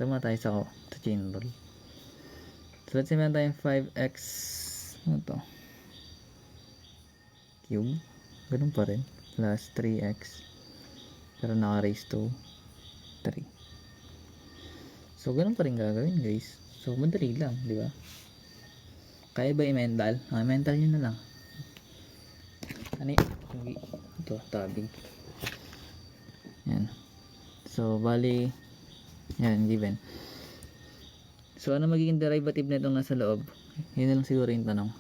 Tama tayo sa chain rule. So let's say meron tayong 5x, ano to? Cube. Ganun pa rin. Plus 3x. Pero naka-raise to 3. So ganun pa rin gagawin guys. So madali lang, di ba? Kaya ba i-mental? Mental nyo na lang. Ano ito, tabing. Yan. So, bali, yan, given. So, ano magiging derivative na itong nasa loob? Yun na lang siguro yung tanong.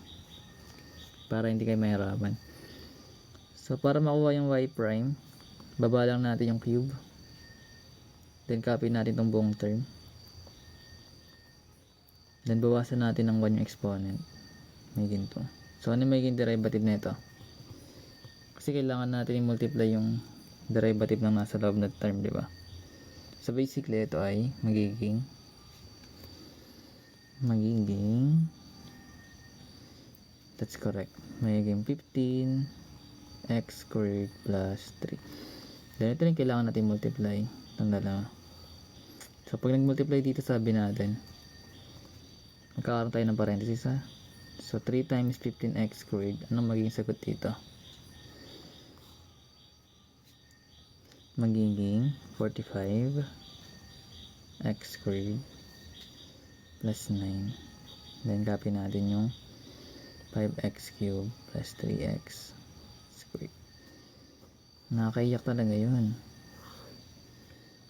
Para hindi kayo mahirapan. So, para makuha yung y prime, baba lang natin yung cube. Then, copy natin itong buong term. Then, bawasan natin ng 1 yung exponent. May ginto. So, ano magiging derivative na ito? Kasi kailangan natin i-multiply yung derivative ng nasa loob na term, di ba? So, basically, ito ay magiging that's correct. Magiging 15 x squared plus 3. Then, ito rin kailangan natin multiply. Itong dalawa. So, pag nag-multiply dito, sabi natin, magkakaroon tayo ng parenthesis ha. So, 3 times 15x squared. Anong magiging sagot dito? Magiging 45 x squared plus 9. Then, copy natin yung 5x cubed plus 3x squared. Nakakaiyak talaga yun.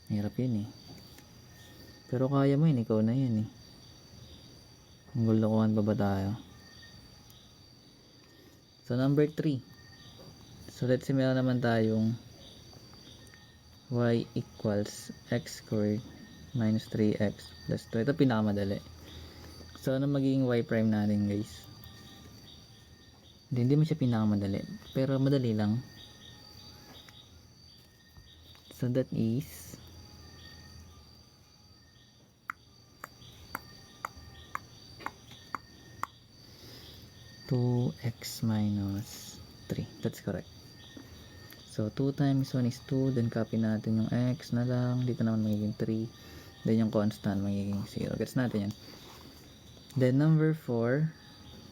Hirap yun eh. Pero kaya mo yun, ikaw na yun eh. Ang gulokohan pa ba tayo? So, number 3. So, let's say meron naman tayong y equals x squared minus 3x plus 2. Ito pinakamadali. So, ano magiging y prime natin guys? Hindi mo siya pinakamadali. Pero madali lang. So, that is 2x minus 3. That's correct. So, 2 times 1 is 2. Then, copy natin yung x na lang. Dito naman magiging 3. Then, yung constant magiging 0. Gets natin yan. Then, number 4.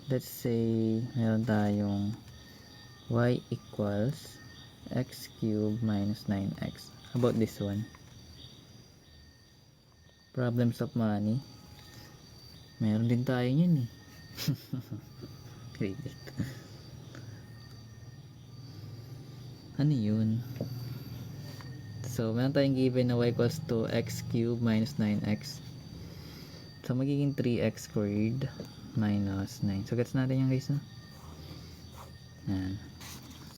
Let's say, meron tayong y equals x cubed minus 9x. How about this one? Problems of money. Meron din tayo yun eh. Ano yun? So, meron tayong given na y equals to x cubed minus 9x. So, magiging 3x squared minus 9. So, gets natin yan guys, no? Yan.